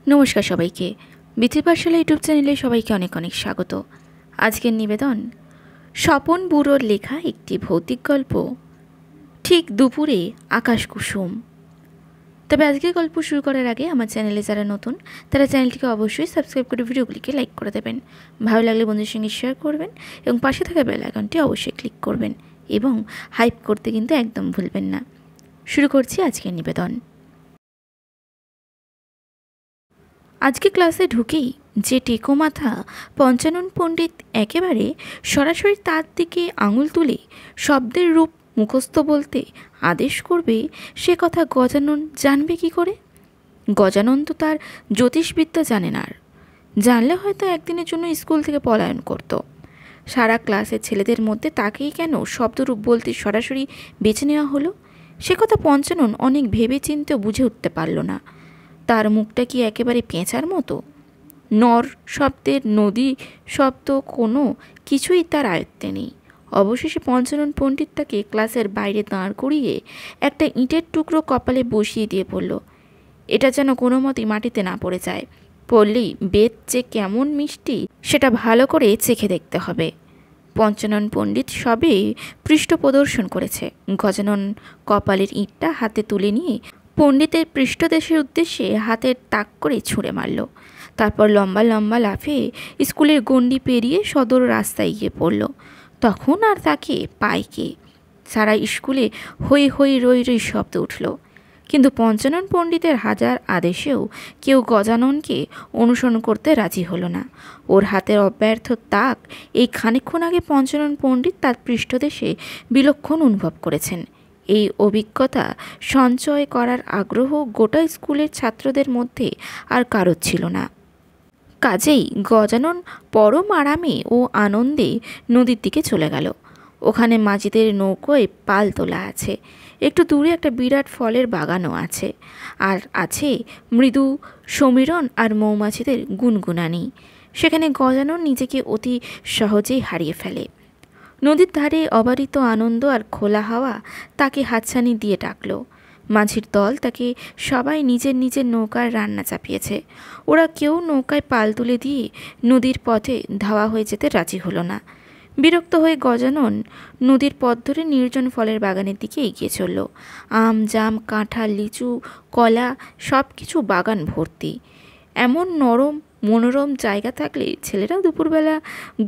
নমস্কার সবাইকে। বিথি পাঠশালা ইউটিউব চ্যানেলে সবাইকে অনেক অনেক স্বাগত। আজকের নিবেদন স্বপন বুড়োর লেখা একটি ভৌতিক গল্প, ঠিক দুপুরে আকাশ কুসুম। তবে আজকের গল্প শুরু করার আগে আমার চ্যানেলে যারা নতুন তারা চ্যানেলটিকে অবশ্যই সাবস্ক্রাইব করে ভিডিওগুলিকে লাইক করে দেবেন, ভালো লাগলে বন্ধুদের সঙ্গে শেয়ার করবেন এবং পাশে থাকা বেল আইকনটি অবশ্যই ক্লিক করবেন এবং হাইপ করতে কিন্তু একদম ভুলবেন না। শুরু করছি আজকের নিবেদন। আজকে ক্লাসে ঢুকেই যে টেকো মাথা পঞ্চানন পণ্ডিত একেবারে সরাসরি তার দিকে আঙুল তুলে শব্দের রূপ মুখস্থ বলতে আদেশ করবে, সে কথা গজানন জানবে কি করে? গজানন তো তার জ্যোতিষবিদ্যা জানে না, আর জানলে হয়তো একদিনের জন্য স্কুল থেকে পলায়ন করত। সারা ক্লাসের ছেলেদের মধ্যে তাকেই কেন শব্দরূপ বলতে সরাসরি বেছে নেওয়া হলো, সে কথা পঞ্চানন অনেক ভেবে চিন্তেও বুঝে উঠতে পারল না। তার মুখটা কি একেবারে পেঁচার মতো? নর শব্দের নদী শব্দ কোনো কিছুই তার আয়ত্তে নেই। অবশেষে পঞ্চানন পণ্ডিত তাকে ক্লাসের বাইরে দাঁড় করিয়ে একটা ইঁটের টুকরো কপালে বসিয়ে দিয়ে বলল, এটা যেন কোনো মতেই মাটিতে না পড়ে যায়। পড়লেই বেদ যে কেমন মিষ্টি সেটা ভালো করে চেখে দেখতে হবে। পঞ্চানন পণ্ডিত সবে পৃষ্ঠ প্রদর্শন করেছে। গজানন কপালের ইঁটটা হাতে তুলে নিয়ে পণ্ডিতের পৃষ্ঠদেশের উদ্দেশ্যে হাতের তাক করে ছুঁড়ে মারল। তারপর লম্বা লম্বা লাফে স্কুলের গণ্ডি পেরিয়ে সদর রাস্তায় গিয়ে পড়ল। তখন আর তাকে পায় কে? সারা স্কুলে হই হই রই রই শব্দ উঠল, কিন্তু পঞ্চানন পণ্ডিতের হাজার আদেশেও কেউ গজাননকে অনুসরণ করতে রাজি হলো না। ওর হাতের অব্যর্থ তাক এই খানিকক্ষণ আগে পঞ্চানন পণ্ডিত তার পৃষ্ঠদেশে বিলক্ষণ অনুভব করেছেন। এই অভিজ্ঞতা সঞ্চয় করার আগ্রহ গোটা স্কুলের ছাত্রদের মধ্যে আর কারোর ছিল না। কাজেই গজানন পরম আরামে ও আনন্দে নদীর দিকে চলে গেল। ওখানে মাঝিদের নৌকোয় পাল তোলা আছে, একটু দূরে একটা বিরাট ফলের বাগানও আছে, আর আছে মৃদু সমীরণ আর মৌমাছিদের গুনগুনানি। সেখানে গজানন নিজেকে অতি সহজেই হারিয়ে ফেলে। নদীর ধারে অবারিত আনন্দ আর খোলা হাওয়া তাকে হাতছানি দিয়ে ডাকল। মাঝির দল তাকে সবাই নিজের নিজের নৌকার রান্না চাপিয়েছে। ওরা কেউ নৌকায় পাল তুলে দিয়ে নদীর পথে ধাওয়া হয়ে যেতে রাজি হলো না। বিরক্ত হয়ে গজানন নদীর পথ ধরে নির্জন ফলের বাগানের দিকে এগিয়ে চলল। আম, জাম, কাঁঠাল, লিচু, কলা সব কিছু বাগান ভর্তি। এমন নরম মনোরম জায়গা থাকলে ছেলেরা দুপুরবেলা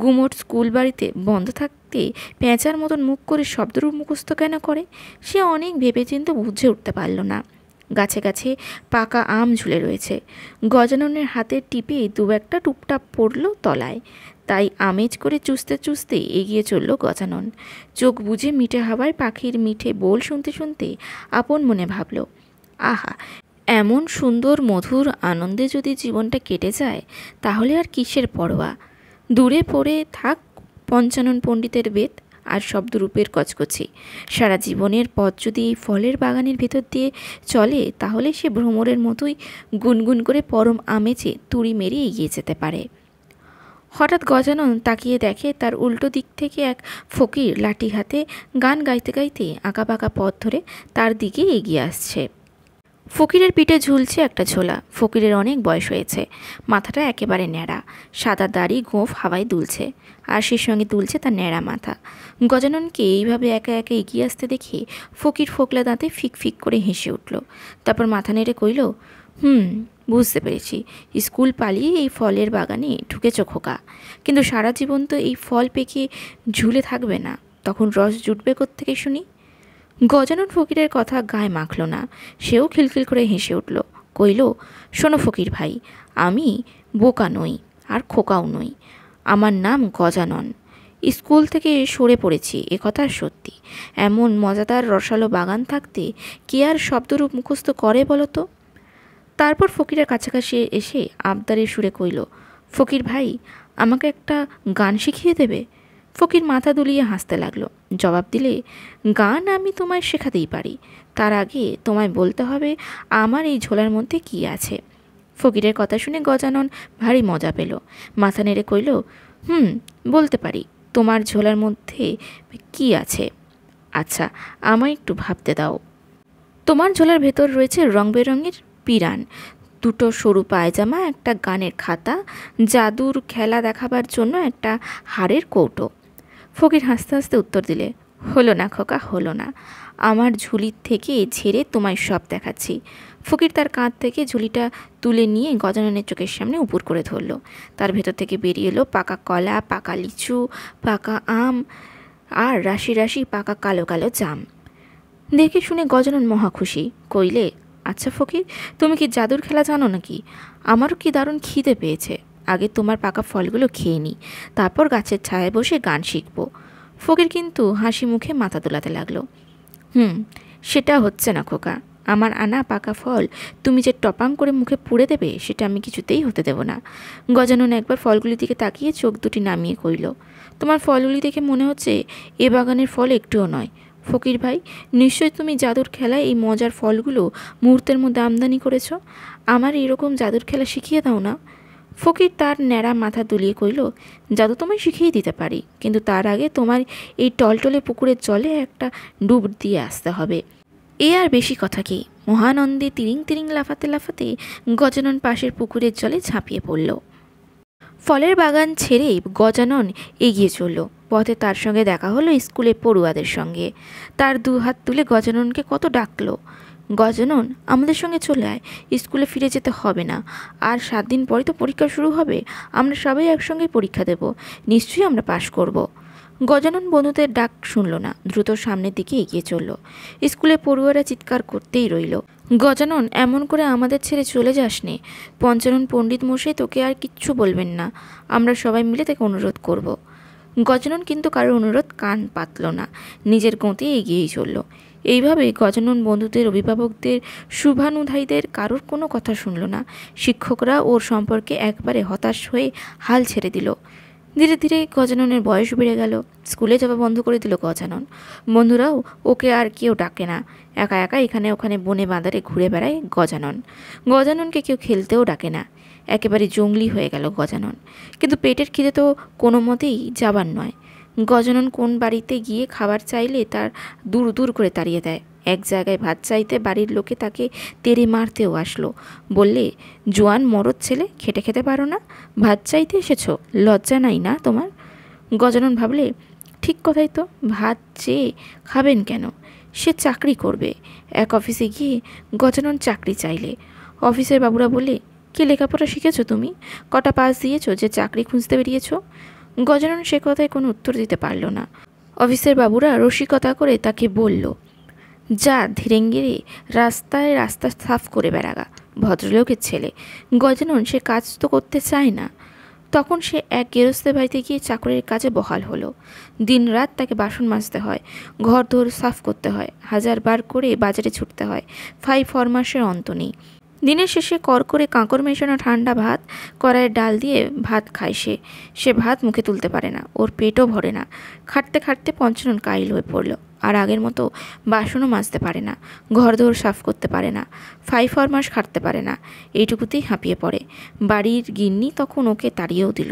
গুমোট স্কুল বাড়িতে বন্ধ থাকতে পেঁচার মতন মুখ করে শব্দরূপ মুখস্থ কেন করে? সে অনেক ভেবেচিন্তে বুঝে উঠতে পারল না। গাছে গাছে পাকা আম ঝুলে রয়েছে। গজাননের হাতের টিপে দু একটা টুপটাপ পড়ল তলায়, তাই আমেজ করে চুষতে চুষতে এগিয়ে চলল গজানন। চোখ বুজে মিঠে হাওয়ায় পাখির মিঠে বোল শুনতে শুনতে আপন মনে ভাবল, আহা, এমন সুন্দর মধুর আনন্দে যদি জীবনটা কেটে যায় তাহলে আর কিসের পরোয়া। দূরে পড়ে থাক পঞ্চানন পণ্ডিতের বেদ আর শব্দরূপের কচকচি। সারা জীবনের পথ যদি এই ফলের বাগানের ভেতর দিয়ে চলে তাহলে সে ভ্রমরের মতোই গুনগুন করে পরম আমেজে তুড়ি মেরে এগিয়ে যেতে পারে। হঠাৎ গজানন তাকিয়ে দেখে তার উল্টো দিক থেকে এক ফকির লাঠি হাতে গান গাইতে গাইতে আঁকাবাঁকা পথ ধরে তার দিকে এগিয়ে আসছে। ফকিরের পিঠে ঝুলছে একটা ঝোলা। ফকিরের অনেক বয়স হয়েছে, মাথাটা একেবারে ন্যাড়া, সাদা দাড়ি গোঁফ হাওয়ায় দুলছে, আর সে সঙ্গে দুলছে তার ন্যাড়া মাথা। গজাননকে এইভাবে একা একা এগিয়ে আসতে দেখে ফকির ফোকলা দাঁতে ফিক ফিক করে হেসে উঠল। তারপর মাথা নেড়ে কইল, বুঝতে পেরেছি, স্কুল পালিয়ে এই ফলের বাগানে ঢুকেছ খোকা, কিন্তু সারা জীবন তো এই ফল পেকে ঝুলে থাকবে না, তখন রস জুটবে কোত্থেকে শুনি? গজানন ফকিরের কথা গায়ে মাখল না, সেও খিলখিল করে হেসে উঠল। কইল, শোনো ফকির ভাই, আমি বোকা নই আর খোকাও নই, আমার নাম গজানন। স্কুল থেকে সরে পড়েছি, একথা সত্যি। এমন মজাদার রসালো বাগান থাকতে কে আর শব্দরূপ মুখস্থ করে বলো তো? তারপর ফকিরের কাছাকাছি এসে আবদারের সুরে কইল, ফকির ভাই, আমাকে একটা গান শিখিয়ে দেবে? ফকির মাথা দুলিয়ে হাসতে লাগলো। জবাব দিলে, গান আমি তোমায় শেখাতেই পারি, তার আগে তোমায় বলতে হবে আমার এই ঝোলার মধ্যে কি আছে। ফকিরের কথা শুনে গজানন ভারী মজা পেল। মাথা নেড়ে কইল, বলতে পারি। তোমার ঝোলার মধ্যে কি আছে? আচ্ছা, আমায় একটু ভাবতে দাও। তোমার ঝোলার ভেতর রয়েছে রং বেরঙের পিরান, দুটো সরু পায়জামা, একটা গানের খাতা, জাদুর খেলা দেখাবার জন্য একটা হাড়ের কৌটো। ফকির হাসতে হাসতে উত্তর দিলে, হলো না খোকা, হলো না। আমার ঝুলির থেকে ঝেড়ে তোমায় সব দেখাচ্ছি। ফকির তার কাঁধ থেকে ঝুলিটা তুলে নিয়ে গজাননের চোখের সামনে উপুর করে ধরল। তার ভেতর থেকে বেরিয়ে এলো পাকা কলা, পাকা লিচু, পাকা আম আর রাশি রাশি পাকা কালো কালো জাম। দেখে শুনে গজানন মহা খুশি। কইলে, আচ্ছা ফকির, তুমি কি জাদুর খেলা জানো নাকি? আমারও কি দারুণ খিদে পেয়েছে। আগে তোমার পাকা ফলগুলো খেয়ে নিই, তারপর গাছের ছায়ায় বসে গান শিখব। ফকির কিন্তু হাসি মুখে মাথা দোলাতে লাগলো। সেটা হচ্ছে না খোকা। আমার আনা পাকা ফল তুমি যে টপাং করে মুখে পুড়ে দেবে, সেটা আমি কিছুতেই হতে দেব না। গজানন একবার ফলগুলির দিকে তাকিয়ে চোখ দুটি নামিয়ে কইল, তোমার ফলগুলি দেখে মনে হচ্ছে এ বাগানের ফল একটুও নয়। ফকির ভাই, নিশ্চয় তুমি জাদুর খেলায় এই মজার ফলগুলো মুহূর্তের মধ্যে আমদানি করেছ। আমার এরকম জাদুর খেলা শিখিয়ে দাও না। ফকির তার ন্যাড়া মাথা দুলিয়ে কইল, জাদু তোমায় শিখিয়ে দিতে পারি, কিন্তু তার আগে তোমার এই টলটলে পুকুরের জলে একটা ডুব দিয়ে আসতে হবে। এ আর বেশি কথা কি। মহানন্দে তিরিং তিরিং লাফাতে লাফাতে গজানন পাশের পুকুরের জলে ঝাঁপিয়ে পড়ল। ফলের বাগান ছেড়েই গজানন এগিয়ে চলল। পথে তার সঙ্গে দেখা হলো স্কুলে পড়ুয়াদের সঙ্গে। তার দু হাত তুলে গজাননকে কত ডাকলো, গজানন আমাদের সঙ্গে চলে আয়, স্কুলে ফিরে যেতে হবে না, আর 7 দিন পরে তো পরীক্ষা শুরু হবে, আমরা সবাই একসঙ্গে পরীক্ষা দেব, নিশ্চয়ই আমরা পাশ করব। গজানন বন্ধুদের ডাক শুনল না, দ্রুত সামনের দিকে এগিয়ে চলল। স্কুলে পড়ুয়ারা চিৎকার করতেই রইল, গজানন এমন করে আমাদের ছেড়ে চলে যাস নে, পঞ্চানন পণ্ডিত মশাই তোকে আর কিচ্ছু বলবেন না, আমরা সবাই মিলে তাকে অনুরোধ করব। গজানন কিন্তু কারোর অনুরোধ কান পাতল না, নিজের গতি এগিয়েই চলল। এইভাবে গজানন বন্ধুদের, অভিভাবকদের, শুভানুধ্যায়ীদের কারোর কোনো কথা শুনল না। শিক্ষকরা ওর সম্পর্কে একবারে হতাশ হয়ে হাল ছেড়ে দিল। ধীরে ধীরে গজাননের বয়স বেড়ে গেল। স্কুলে যাওয়া বন্ধ করে দিল গজানন। বন্ধুরাও ওকে আর কেউ ডাকে না। একা একা এখানে ওখানে বনে বাঁধারে ঘুরে বেড়ায় গজানন। গজাননকে কেউ খেলতেও ডাকে না। একেবারে জঙ্গলি হয়ে গেল গজানন। কিন্তু পেটের খিদে তো কোনো মতেই যাবার নয়। গজানন কোন বাড়িতে গিয়ে খাবার চাইলে তার দূর দূর করে তাড়িয়ে দেয়। এক জায়গায় ভাত চাইতে বাড়ির লোকে তাকে তেড়ে মারতেও আসলো। বললে, জোয়ান মরদ ছেলে, খেটে খেতে পারো না, ভাত চাইতে এসেছো, লজ্জা নাই না তোমার? গজানন ভাবলে, ঠিক কথাই তো, ভাত চেয়ে খাবেন কেন? সে চাকরি করবে। এক অফিসে গিয়ে গজানন চাকরি চাইলে। অফিসের বাবুরা বলে, কি লেখাপড়া শিখেছো তুমি? কটা পাস দিয়েছো যে চাকরি খুঁজতে বেরিয়েছো? গজানন সে কথায় কোনো উত্তর দিতে পারল না। অফিসের বাবুরা রসিকতা করে তাকে বলল, যা ধীরেঙ্গিরে রাস্তায় রাস্তা সাফ করে বেড়াগা, ভদ্রলোকের ছেলে। গজানন সে কাজ তো করতে চায় না। তখন সে এক গেরস্তের বাড়িতে গিয়ে চাকরের কাজে বহাল হলো। দিন রাত তাকে বাসন মাজতে হয়, ঘর দোর সাফ করতে হয়, 1000 বার করে বাজারে ছুটতে হয়, ফাই ফরমাসের অন্ত নেই। দিনের শেষে কর করে কাঁকর মেশানো ঠান্ডা ভাত কড়াইয়ের ডাল দিয়ে ভাত খায় সে ভাত মুখে তুলতে পারে না, ওর পেটও ভরে না। খাটতে খাটতে পঞ্চানন কাইল হয়ে পড়ল। আর আগের মতো বাসনও মাজতে পারে না, ঘর দোর সাফ করতে পারে না, 5 ফরমাস খাটতে পারে না। এইটুকুতেই হাঁপিয়ে পড়ে। বাড়ির গিন্নি তখন ওকে তাড়িয়েও দিল।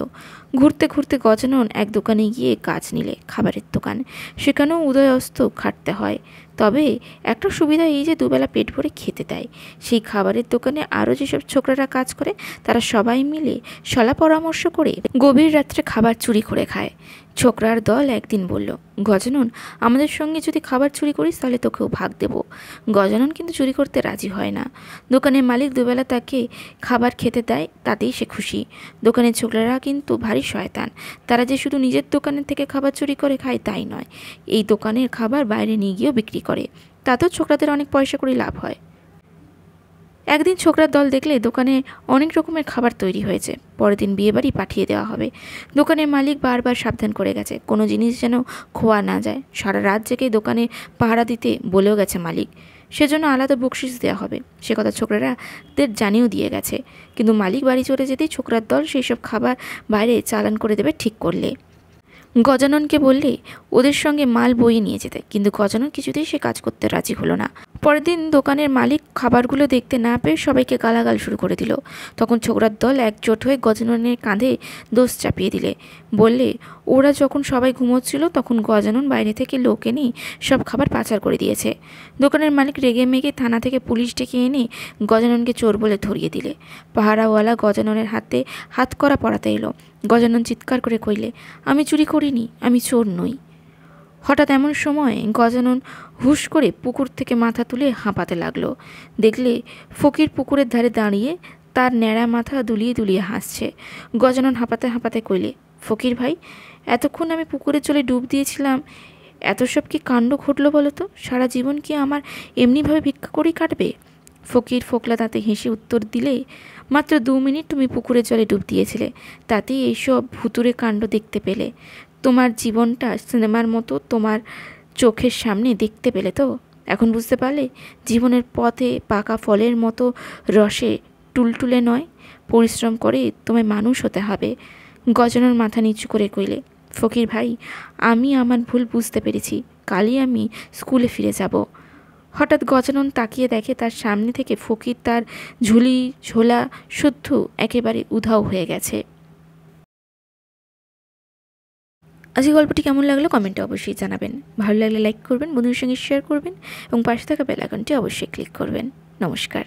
ঘুরতে ঘুরতে গজানন এক দোকানে গিয়ে কাজ নিলে, খাবারের দোকান। সেখানেও উদয় অস্ত খাটতে হয়। তবে একটা সুবিধা এই যে দুবেলা পেট ভরে খেতে দেয়। সেই খাবারের দোকানে আরও যেসব ছোকরারা কাজ করে, তারা সবাই মিলে সলা পরামর্শ করে গভীর রাত্রে খাবার চুরি করে খায়। ছোকরার দল একদিন বলল, গজানন, আমাদের সঙ্গে যদি খাবার চুরি করিস তাহলে তোকেও ভাগ দেব। গজানন কিন্তু চুরি করতে রাজি হয় না। দোকানের মালিক দুবেলা তাকে খাবার খেতে দেয়, তাতেই সে খুশি। দোকানের ছোকরারা কিন্তু ভারী শয়তান। তারা যে শুধু নিজের দোকানের থেকে খাবার চুরি করে খায় তাই নয়, এই দোকানের খাবার বাইরে নিয়ে গিয়েও বিক্রি করে। তাতেও ছোকরাদের অনেক পয়সা করে লাভ হয়। একদিন ছোকরার দল দেখলে দোকানে অনেক রকমের খাবার তৈরি হয়েছে, পরের দিন বিয়েবাড়ি পাঠিয়ে দেওয়া হবে। দোকানের মালিক বারবার সাবধান করে গেছে কোনো জিনিস যেন খোয়া না যায়। সারা রাত জেগে দোকানে পাহারা দিতে বলেও গেছে মালিক, সেজন্য আলাদা বকশিস দেওয়া হবে। সে কথা ছোকরাদের জানিয়েও দিয়ে গেছে। কিন্তু মালিক বাড়ি চলে যেতেই ছোকরার দল সেই সব খাবার বাইরে চালান করে দেবে ঠিক করলে। গজাননকে বললে ওদের সঙ্গে মাল বয়ে নিয়ে যেতে, কিন্তু গজানন কিছুতেই সে কাজ করতে রাজি হলো না। পরের দিন দোকানের মালিক খাবারগুলো দেখতে না পেয়ে সবাইকে গালাগাল শুরু করে দিল। তখন ছোকরার দল একজোট হয়ে গজাননের কাঁধে দোষ চাপিয়ে দিলে। বললে ওরা যখন সবাই ঘুমোচ্ছিল তখন গজানন বাইরে থেকে লোক এনে সব খাবার পাচার করে দিয়েছে। দোকানের মালিক রেগে মেগে থানা থেকে পুলিশ ডেকে এনে গজাননকে চোর বলে ধরিয়ে দিলে। পাহারাওয়ালা গজাননের হাতে হাত করা পড়াতে এলো। গজানন চিৎকার করে কইলে, আমি চুরি করিনি, আমি চোর নই। হঠাৎ এমন সময় গজানন হুশ করে পুকুর থেকে মাথা তুলে হাঁপাতে লাগলো। দেখলে ফকির পুকুরের ধারে দাঁড়িয়ে তার ন্যাড়া মাথা দুলিয়ে দুলিয়ে হাসছে। গজানন হাঁপাতে হাঁপাতে কইলে, ফকির ভাই, এতক্ষণ আমি পুকুরে চলে ডুব দিয়েছিলাম, এত সব কি কাণ্ড ঘটলো বলো তো? সারা জীবন কি আমার এমনিভাবে ভিক্ষা করেই কাটবে? ফকির ফোকলা দাঁতে হেসে উত্তর দিলে, মাত্র 2 মিনিট তুমি পুকুরের জলে ডুব দিয়েছিলে, তাতেই এইসব ভুতুরে কাণ্ড দেখতে পেলে। তোমার জীবনটা সিনেমার মতো তোমার চোখের সামনে দেখতে পেলে তো? এখন বুঝতে পারলে জীবনের পথে পাকা ফলের মতো রসে টুলটুলে নয়, পরিশ্রম করে তোমায় মানুষ হতে হবে। গজানন মাথা নিচু করে কইলে, ফকির ভাই, আমি আমার ভুল বুঝতে পেরেছি, কালই আমি স্কুলে ফিরে যাব। হঠাৎ গজানন তাকিয়ে দেখে তার সামনে থেকে ফকির তার ঝুলি ঝোলা শুদ্ধ একেবারে উধাও হয়ে গেছে। আজকে গল্পটি কেমন লাগলো কমেন্টে অবশ্যই জানাবেন। ভালো লাগলে লাইক করবেন, বন্ধুদের সঙ্গে শেয়ার করবেন এবং পাশে থাকা বেল আইকনটি অবশ্যই ক্লিক করবেন। নমস্কার।